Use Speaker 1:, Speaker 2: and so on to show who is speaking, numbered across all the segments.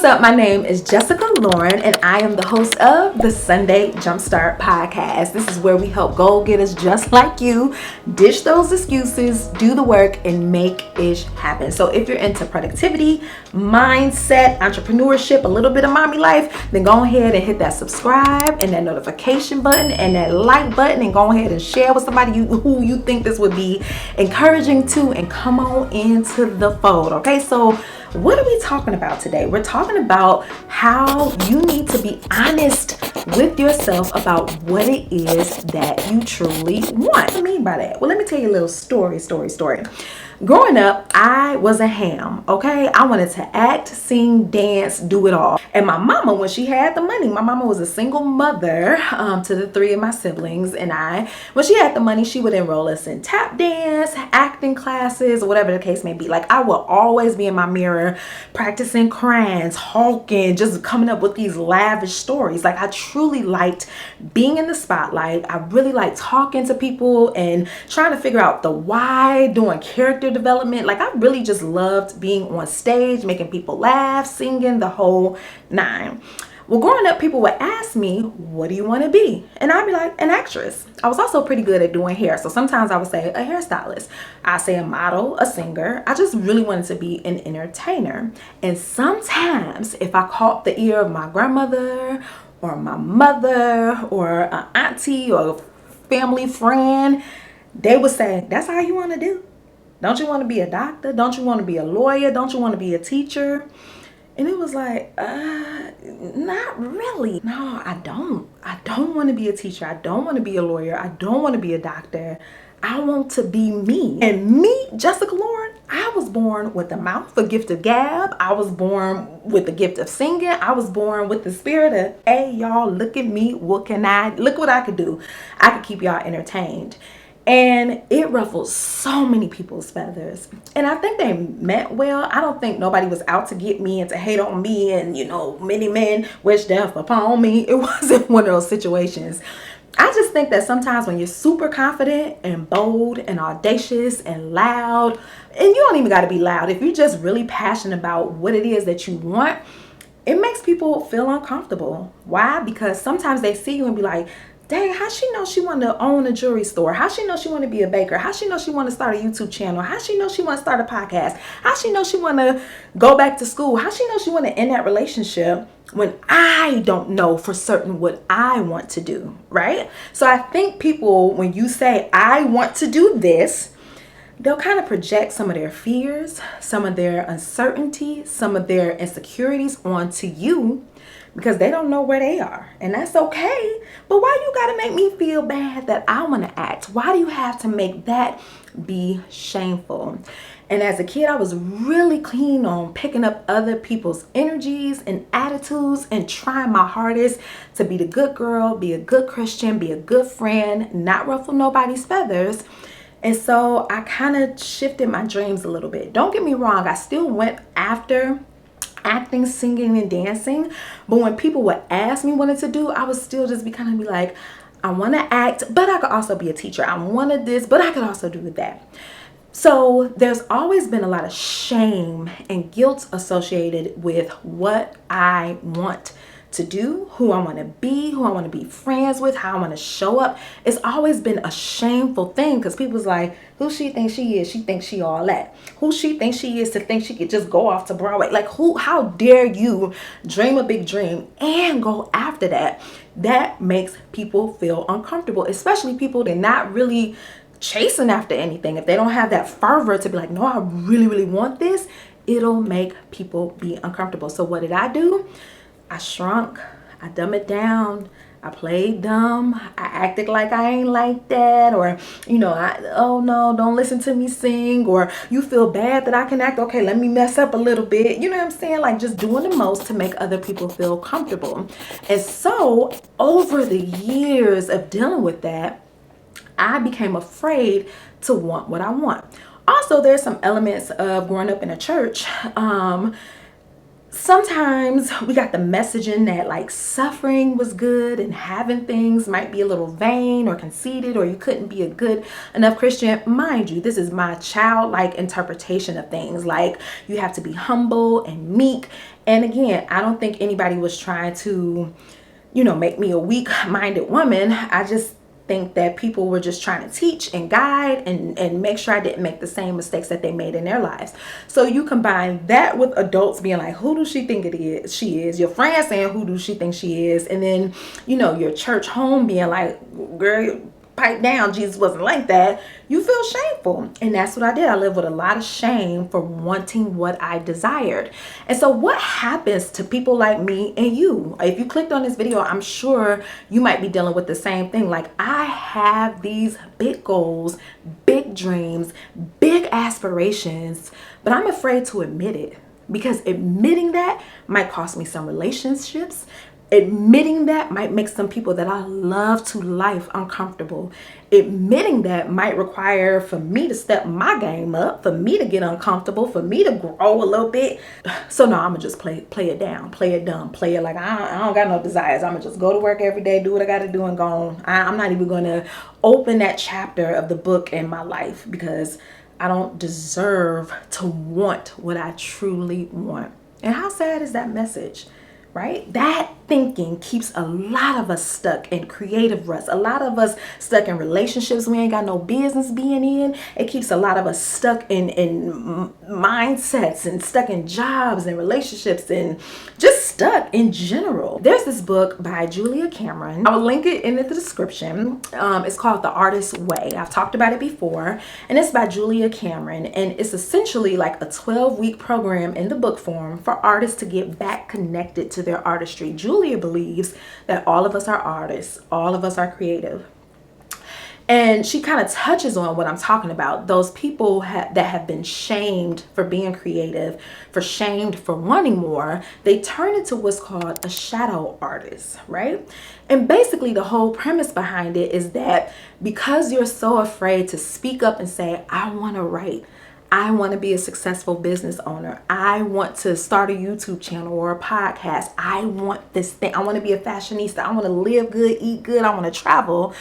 Speaker 1: up? My name is Jessica Lauren, and I am the host of the Sunday Jumpstart Podcast. This is where we help goal-getters just like you ditch those excuses, do the work, and make ish happen. So if you're into productivity, mindset, entrepreneurship, a little bit of mommy life, then go ahead and hit that subscribe and that notification button and that like button, and go ahead and share with somebody who you think this would be encouraging to, and come on into the fold. Okay, so what are we talking about today? We're talking about how you need to be honest with yourself about what it is that you truly want. What do I mean by that? Well, let me tell you a little story. Growing up, I was a ham, okay? I wanted to act, sing, dance, do it all. And my mama, when she had the money, my mama was a single mother to the three of my siblings, and when she had the money, she would enroll us in tap dance, acting classes, whatever the case may be. Like, I would always be in my mirror practicing crayons, hulking, just coming up with these lavish stories. Like, I truly liked being in the spotlight. I really liked talking to people and trying to figure out the why, doing character development. Like, I really just loved being on stage, making people laugh, singing, the whole nine. Well, growing up, people would ask me, what do you want to be? And I'd be like, an actress. I was also pretty good at doing hair. So sometimes I would say a hairstylist. I say a model, a singer. I just really wanted to be an entertainer. And sometimes if I caught the ear of my grandmother or my mother or an auntie or a family friend, they would say, that's all you want to do? Don't you want to be a doctor? Don't you want to be a lawyer? Don't you want to be a teacher? And it was like, not really. No, I don't. I don't want to be a teacher. I don't want to be a lawyer. I don't want to be a doctor. I want to be me. And me, Jessica Lauren, I was born with the mouth, a gift of gab. I was born with the gift of singing. I was born with the spirit of, hey, y'all, look at me. Look what I could do. I could keep y'all entertained. And it ruffled so many people's feathers. And I think they meant well. I don't think nobody was out to get me and to hate on me and, many men wish death upon me. It wasn't one of those situations. I just think that sometimes when you're super confident and bold and audacious and loud, and you don't even got to be loud, if you're just really passionate about what it is that you want, it makes people feel uncomfortable. Why? Because sometimes they see you and be like, dang, how she know she want to own a jewelry store? How she know she want to be a baker? How she know she want to start a YouTube channel? How she know she want to start a podcast? How she know she want to go back to school? How she know she want to end that relationship when I don't know for certain what I want to do, right? So I think people, when you say, I want to do this, they'll kind of project some of their fears, some of their uncertainty, some of their insecurities onto you, because they don't know where they are. And that's okay. But why you gotta make me feel bad that I wanna act? Why do you have to make that be shameful? And as a kid, I was really keen on picking up other people's energies and attitudes and trying my hardest to be the good girl, be a good Christian, be a good friend, not ruffle nobody's feathers. And so I kind of shifted my dreams a little bit. Don't get me wrong, I still went after acting, singing, and dancing. But when people would ask me what to do, I would still just be like, I want to act, but I could also be a teacher. I wanted this, but I could also do that. So there's always been a lot of shame and guilt associated with what I want to do, who I want to be, who I want to be friends with, how I want to show up. It's always been a shameful thing because people's like, who she thinks she is? She thinks she all that. Who she thinks she is to think she could just go off to Broadway? Like, how dare you dream a big dream and go after that? That makes people feel uncomfortable, especially people that are not really chasing after anything. If they don't have that fervor to be like, no, I really, really want this, it'll make people be uncomfortable. So what did I do? I shrunk, I dumbed it down, I played dumb, I acted like I ain't like that, or, oh no, don't listen to me sing, or you feel bad that I can act, okay, let me mess up a little bit, you know what I'm saying? Like, just doing the most to make other people feel comfortable. And so, over the years of dealing with that, I became afraid to want what I want. Also, there's some elements of growing up in a church, sometimes we got the messaging that like suffering was good and having things might be a little vain or conceited, or you couldn't be a good enough Christian. Mind you, this is my childlike interpretation of things. Like, you have to be humble and meek. And again, I don't think anybody was trying to, make me a weak-minded woman. I just think that people were just trying to teach and guide and make sure I didn't make the same mistakes that they made in their lives. So you combine that with adults being like, who does she think she is? Your friends saying, who does she think she is? And then, your church home being like, girl, pipe down, Jesus wasn't like that. You feel shameful. And that's what I did. I lived with a lot of shame for wanting what I desired. And so what happens to people like me and you? If you clicked on this video, I'm sure you might be dealing with the same thing. Like, I have these big goals, big dreams, big aspirations, but I'm afraid to admit it, because admitting that might cost me some relationships. Admitting that might make some people that I love to life uncomfortable. Admitting that might require for me to step my game up, for me to get uncomfortable, for me to grow a little bit. So no, I'm gonna just play it down, play it dumb, play it like I don't got no desires. I'm gonna just go to work every day, do what I gotta do, and go on. I'm not even gonna open that chapter of the book in my life, because I don't deserve to want what I truly want. And how sad is that message? Right? That thinking keeps a lot of us stuck in creative ruts. A lot of us stuck in relationships we ain't got no business being in. It keeps a lot of us stuck in mindsets, and stuck in jobs and relationships, and just stuck in general. There's this book by Julia Cameron. I'll link it in the description. It's called The Artist's Way. I've talked about it before, and it's by Julia Cameron, and it's essentially like a 12-week program in the book form for artists to get back connected to their artistry. Julia believes that all of us are artists, all of us are creative. And she kind of touches on what I'm talking about. Those people that have been shamed for being creative, for shamed for wanting more, they turn into what's called a shadow artist, right? And basically the whole premise behind it is that because you're so afraid to speak up and say, I want to write, I want to be a successful business owner, I want to start a YouTube channel or a podcast, I want this thing, I want to be a fashionista, I want to live good, eat good, I want to travel.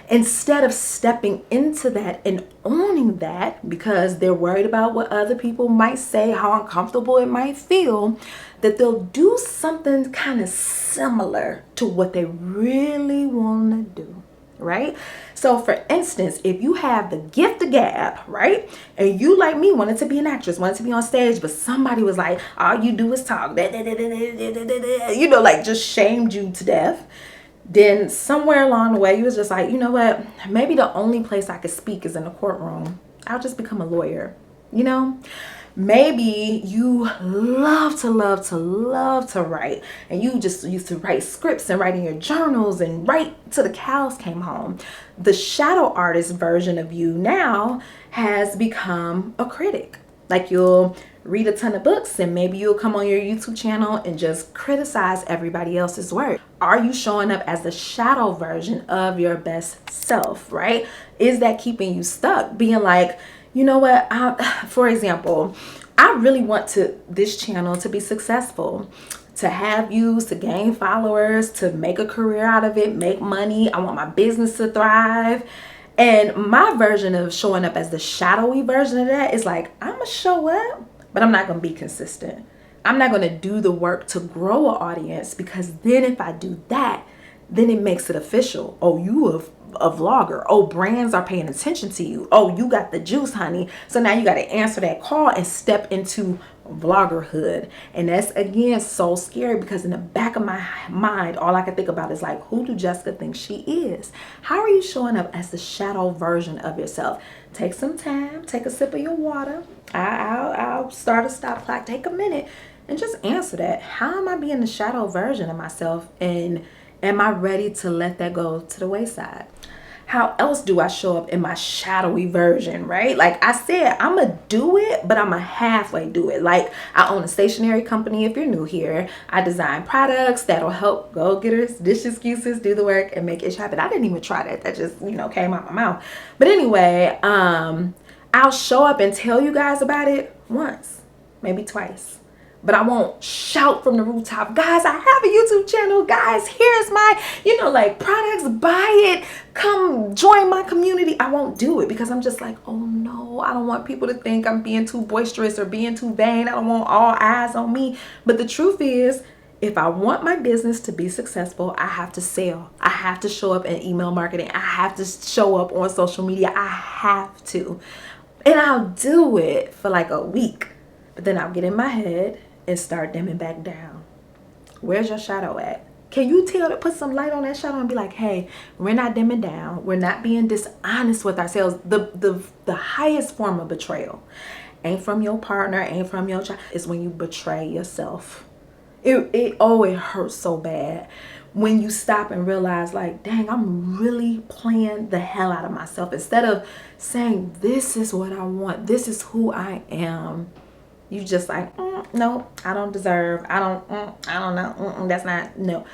Speaker 1: Instead of stepping into that and owning that, because they're worried about what other people might say, how uncomfortable it might feel, that they'll do something kind of similar to what they really want to do. Right? So for instance, if you have the gift of gab, right? And you, like me, wanted to be an actress, wanted to be on stage, but somebody was like, all you do is talk, like just shamed you to death. Then somewhere along the way, you was just like, you know what? Maybe the only place I could speak is in the courtroom. I'll just become a lawyer, Maybe you love to write, and you just used to write scripts and write in your journals and write till the cows came home. The shadow artist version of you now has become a critic. Like, you'll read a ton of books, and maybe you'll come on your YouTube channel and just criticize everybody else's work. Are you showing up as the shadow version of your best self, right? Is that keeping you stuck? Being like, you know what, for example, I really want this channel to be successful, to have views, to gain followers, to make a career out of it, make money. I want my business to thrive. And my version of showing up as the shadowy version of that is like, I'm gonna show up, but I'm not gonna be consistent. I'm not gonna do the work to grow an audience, because then if I do that, then it makes it official. Oh, you a vlogger. Oh, brands are paying attention to you. Oh, you got the juice, honey. So now you got to answer that call and step into vloggerhood. And that's, again, so scary, because in the back of my mind, all I can think about is like, who do Jessica think she is? How are you showing up as the shadow version of yourself? Take some time, take a sip of your water. I'll start a stop clock, take a minute, and just answer that. How am I being the shadow version of myself? And am I ready to let that go to the wayside? How else do I show up in my shadowy version, right? Like I said, I'm going to do it, but I'm going to halfway do it. Like, I own a stationery company. If you're new here, I design products that'll help go-getters dish excuses, do the work, and make it happen. I didn't even try that. That just, came out my mouth. But anyway, I'll show up and tell you guys about it once, maybe twice. but I won't shout from the rooftop, guys, I have a YouTube channel, guys, here's my, like products, buy it, come join my community. I won't do it because I'm just like, oh no, I don't want people to think I'm being too boisterous or being too vain. I don't want all eyes on me. But the truth is, if I want my business to be successful, I have to sell. I have to show up in email marketing. I have to show up on social media. I have to. And I'll do it for like a week. But then I'll get in my head and start dimming back down. Where's your shadow at? Can you tell to put some light on that shadow and be like, hey, we're not dimming down. We're not being dishonest with ourselves. The highest form of betrayal ain't from your partner, ain't from your child. It's when you betray yourself. It hurts so bad when you stop and realize, like, dang, I'm really playing the hell out of myself. Instead of saying, this is what I want, this is who I am, you just like, no, I don't deserve, I don't know, that's not, no.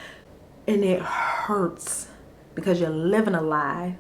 Speaker 1: And it hurts because you're living a lie,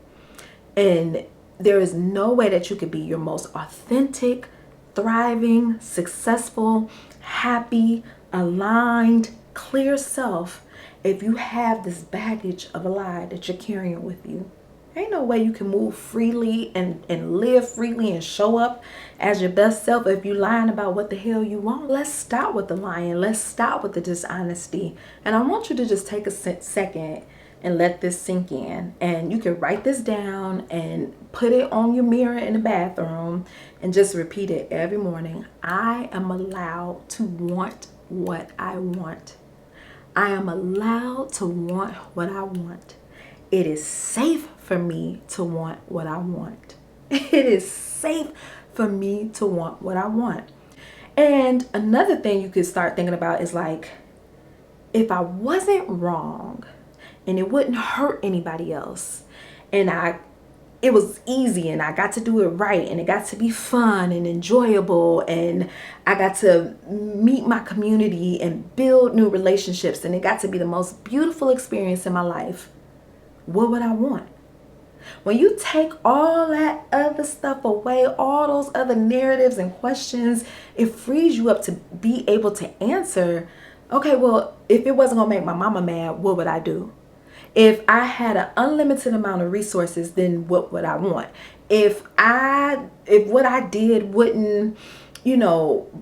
Speaker 1: and there is no way that you could be your most authentic, thriving, successful, happy, aligned, clear self if you have this baggage of a lie that you're carrying with you. Ain't no way you can move freely and live freely and show up as your best self if you lying about what the hell you want. Let's stop with the lying. Let's stop with the dishonesty. And I want you to just take a second and let this sink in. And you can write this down and put it on your mirror in the bathroom and just repeat it every morning. I am allowed to want what I want. I am allowed to want what I want. It is safe for me to want what I want. It is safe for me to want what I want. And another thing you could start thinking about is like, if I wasn't wrong and it wouldn't hurt anybody else, and it was easy and I got to do it right and it got to be fun and enjoyable and I got to meet my community and build new relationships and it got to be the most beautiful experience in my life, what would I want? When you take all that other stuff away, all those other narratives and questions, it frees you up to be able to answer, okay, well, if it wasn't gonna make my mama mad, what would I do? If I had an unlimited amount of resources, then what would I want? If what I did wouldn't,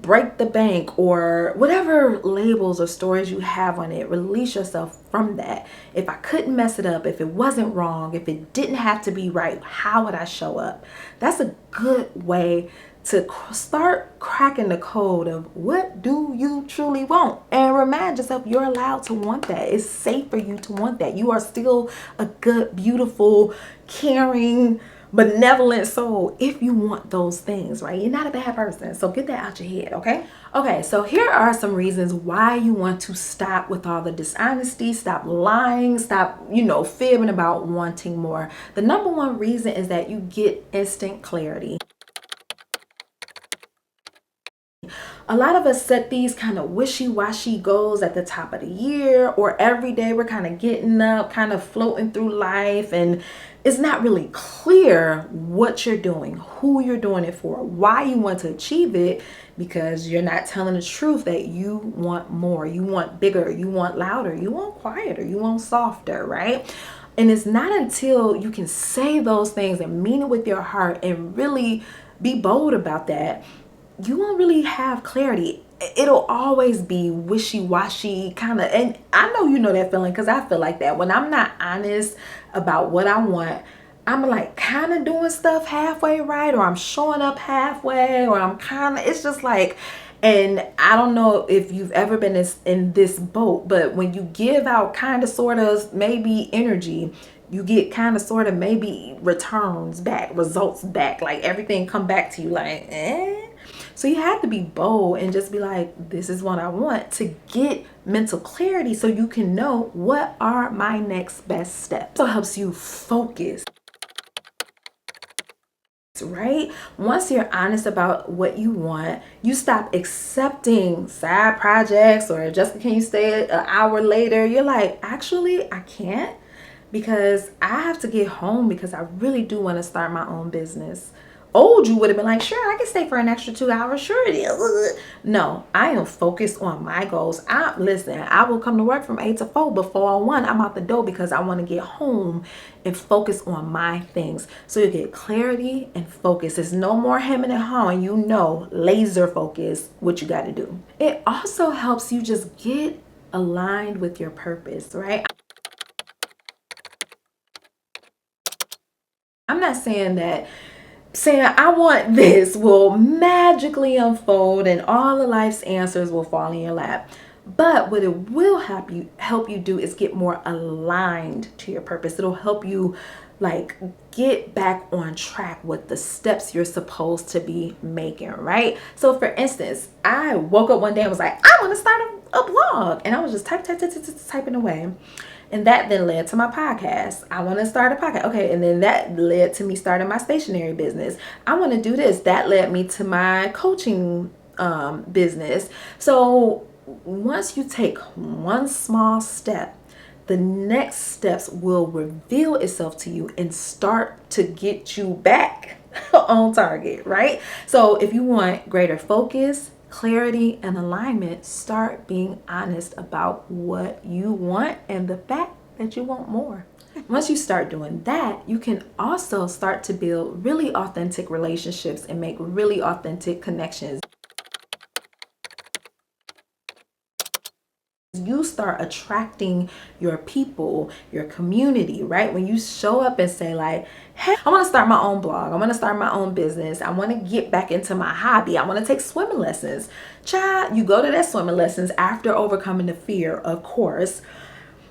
Speaker 1: break the bank or whatever labels or stories you have on it, release yourself from that. If I couldn't mess it up, if it wasn't wrong, if it didn't have to be right, how would I show up? That's a good way to start cracking the code of what do you truly want, and remind yourself you're allowed to want that. It's safe for you to want that. You are still a good, beautiful, caring, benevolent soul if you want those things, right? You're not a bad person, so get that out your head. Okay, so here are some reasons why you want to stop with all the dishonesty, stop lying, stop fibbing about wanting more. The number one reason is that you get instant clarity. A lot of us set these kind of wishy-washy goals at the top of the year, or every day we're kind of getting up, kind of floating through life, and it's not really clear what you're doing, who you're doing it for, why you want to achieve it, because you're not telling the truth that you want more, you want bigger, you want louder, you want quieter, you want softer, right? And it's not until you can say those things and mean it with your heart and really be bold about that, you won't really have clarity. It'll always be wishy-washy kind of, and I know you know that feeling because I feel like that. When I'm not honest about what I want, I'm like kind of doing stuff halfway right, or I'm showing up halfway, or I'm it's just like, and I don't know if you've ever been in this boat, but when you give out kind of sort of maybe energy, you get kind of sort of maybe results back, like everything come back to you like, So you have to be bold and just be like, this is what I want, to get mental clarity so you can know what are my next best steps. So it helps you focus, right? Once you're honest about what you want, you stop accepting side projects or just can you stay an hour later. You're like, actually, I can't because I have to get home because I really do want to start my own business. Old you would have been like, sure, I can stay for an extra 2 hours. Sure it is. No, I am focused on my goals. Listen, I will come to work from 8 to 4, but 4:01, I'm out the door because I want to get home and focus on my things. So you get clarity and focus. There's no more hemming and hawing. You know, laser focus, what you got to do. It also helps you just get aligned with your purpose, right? I'm not saying I want this will magically unfold and all of life's answers will fall in your lap. But what it will help you do is get more aligned to your purpose. It'll help you like get back on track with the steps you're supposed to be making, right? So for instance, I woke up one day and was like, I want to start a blog. And I was just typing away. And that then led to my podcast. I want to start a podcast. Okay. And then that led to me starting my stationery business. I want to do this. That led me to my coaching business. So once you take one small step, the next steps will reveal itself to you and start to get you back on target, right? So if you want greater focus, clarity, and alignment, start being honest about what you want and the fact that you want more. Once you start doing that, you can also start to build really authentic relationships and make really authentic connections. You start attracting your people, your community, right? When you show up and say like, hey, I want to start my own blog. I want to start my own business. I want to get back into my hobby. I want to take swimming lessons. Child, you go to that swimming lessons after overcoming the fear, of course.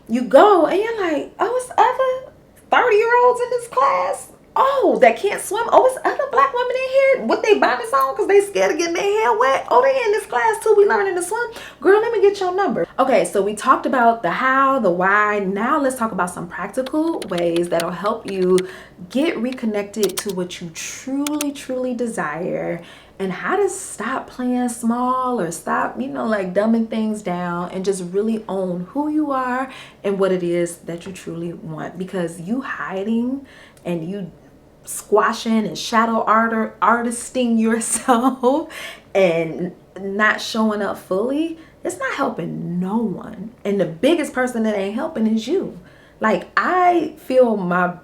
Speaker 1: You go and you're like, oh, it's other 30-year-olds in this class. Oh, that can't swim. Oh, it's other black women in here with their bonnets on because they scared of getting their hair wet. Oh, they in this class too. We learning to swim. Girl, let me get your number. Okay, so we talked about the how, the why. Now let's talk about some practical ways that'll help you get reconnected to what you truly, truly desire, and how to stop playing small or stop, like dumbing things down and just really own who you are and what it is that you truly want. Because you hiding and you squashing and shadow artisting yourself and not showing up fully, it's not helping no one. And the biggest person that ain't helping is you. Like, I feel my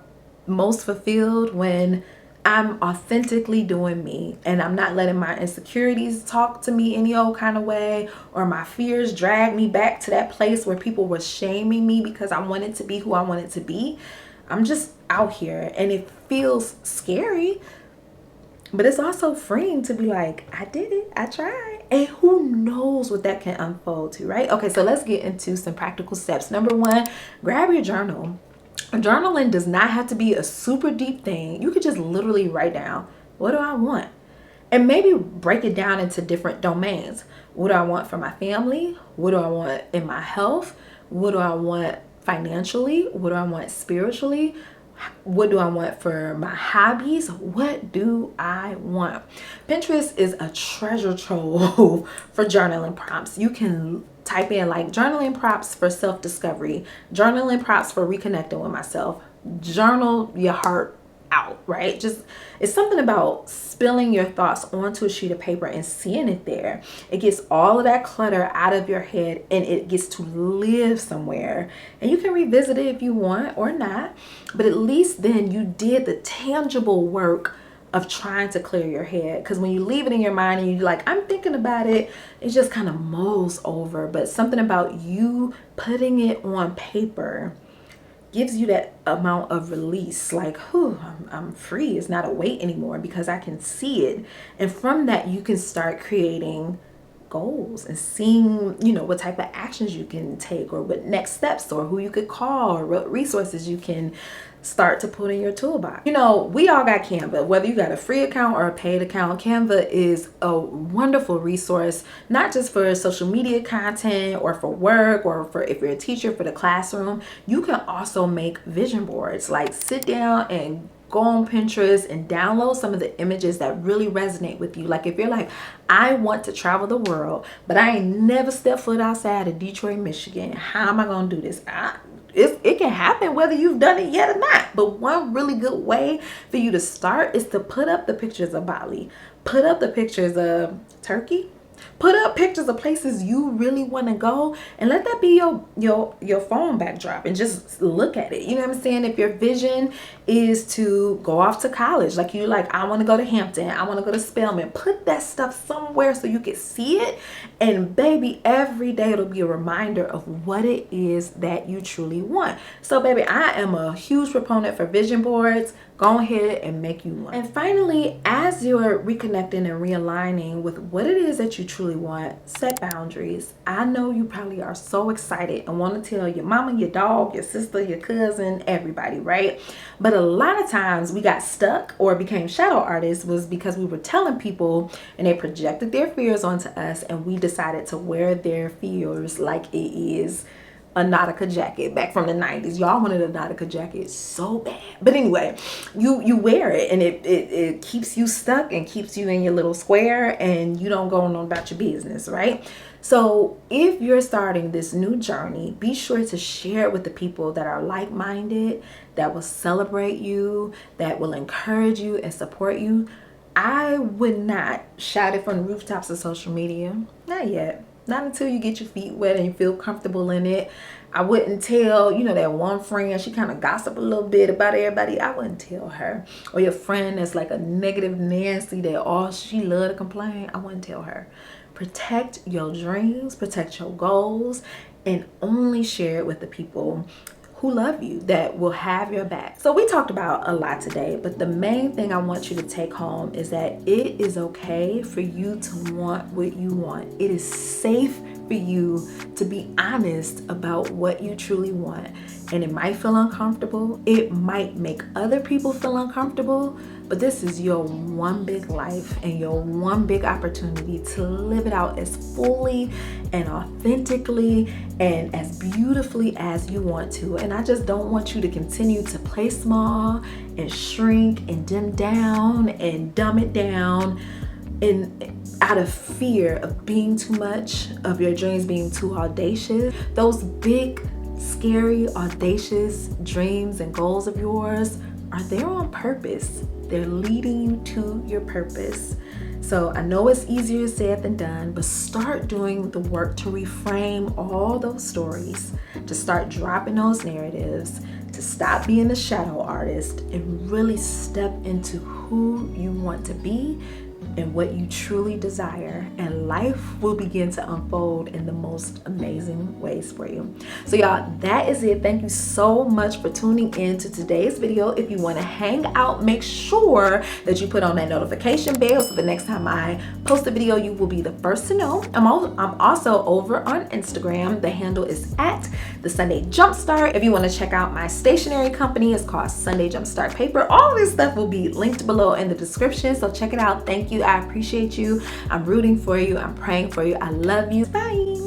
Speaker 1: most fulfilled when I'm authentically doing me and I'm not letting my insecurities talk to me any old kind of way, or my fears drag me back to that place where people were shaming me because I wanted to be who I wanted to be. I'm just out here and it feels scary, but it's also freeing to be like, I did it, I tried, and who knows what that can unfold to, right? Okay, so let's get into some practical steps. Number one, grab your journal. Journaling does not have to be a super deep thing. You could just literally write down, what do I want? And maybe break it down into different domains. What do I want for my family? What do I want in my health? What do I want financially? What do I want spiritually? What do I want for my hobbies? What do I want? Pinterest is a treasure trove for journaling prompts. You can type in like journaling prompts for self-discovery, journaling prompts for reconnecting with myself, journal your heart out, right? Just, it's something about spilling your thoughts onto a sheet of paper and seeing it there. It gets all of that clutter out of your head and it gets to live somewhere. And you can revisit it if you want or not, but at least then you did the tangible work of trying to clear your head. Because when you leave it in your mind and you're like, I'm thinking about it, it just kind of mulls over. But something about you putting it on paper gives you that amount of release, like, whew, I'm free. It's not a weight anymore because I can see it. And from that, you can start creating goals and seeing, what type of actions you can take, or what next steps, or who you could call, or what resources you can start to put in your toolbox. We all got Canva. Whether you got a free account or a paid account, Canva is a wonderful resource, not just for social media content or for work, or for if you're a teacher for the classroom. You can also make vision boards. Like, sit down and go on Pinterest and download some of the images that really resonate with you. Like, if you're like, I want to travel the world, but I ain't never stepped foot outside of Detroit, Michigan. How am I going to do this? it can happen whether you've done it yet or not. But one really good way for you to start is to put up the pictures of Bali, put up the pictures of Turkey, put up pictures of places you really want to go, and let that be your phone backdrop, and just look at it. You know what I'm saying? If your vision is to go off to college, like you like, I want to go to Hampton, I want to go to Spelman, put that stuff somewhere so you can see it. And baby, every day it'll be a reminder of what it is that you truly want. So baby, I am a huge proponent for vision boards. Go ahead and make you one. And finally, as you're reconnecting and realigning with what it is that you truly want, set boundaries. I know you probably are so excited and want to tell your mama, your dog, your sister, your cousin, everybody, right? But a lot of times we got stuck or became shadow artists was because we were telling people and they projected their fears onto us, and we decided to wear their fears like it is a Nautica jacket back from the 90s. Y'all wanted a Nautica jacket so bad. But anyway, you wear it, and it keeps you stuck and keeps you in your little square, and you don't go on about your business, right? So if you're starting this new journey, be sure to share it with the people that are like-minded, that will celebrate you, that will encourage you and support you. I would not shout it from the rooftops of social media. Not yet. Not until you get your feet wet and you feel comfortable in it. I wouldn't tell, that one friend, she kind of gossip a little bit about everybody. I wouldn't tell her. Or your friend that's like a negative Nancy that all she love to complain. I wouldn't tell her. Protect your dreams, protect your goals, and only share it with the people who love you, that will have your back. So we talked about a lot today, but the main thing I want you to take home is that it is okay for you to want what you want. It is safe for you to be honest about what you truly want. And it might feel uncomfortable. It might make other people feel uncomfortable, but this is your one big life and your one big opportunity to live it out as fully and authentically and as beautifully as you want to. And I just don't want you to continue to play small and shrink and dim down and dumb it down, and out of fear of being too much, of your dreams being too audacious. Those big, scary, audacious dreams and goals of yours are there on purpose. They're leading you to your purpose. So I know it's easier said than done, but start doing the work to reframe all those stories, to start dropping those narratives, to stop being the shadow artist, and really step into who you want to be and what you truly desire, and life will begin to unfold in the most amazing ways for you. So y'all, that is it. Thank you so much for tuning in to today's video. If you want to hang out, make sure that you put on that notification bell so the next time I post a video, you will be the first to know. I'm also over on Instagram. The handle is at the Sunday Jumpstart. If you want to check out my stationery company, it's called Sunday Jumpstart Paper. All of this stuff will be linked below in the description, so check it out. Thank you. I appreciate you. I'm rooting for you. I'm praying for you. I love you. Bye.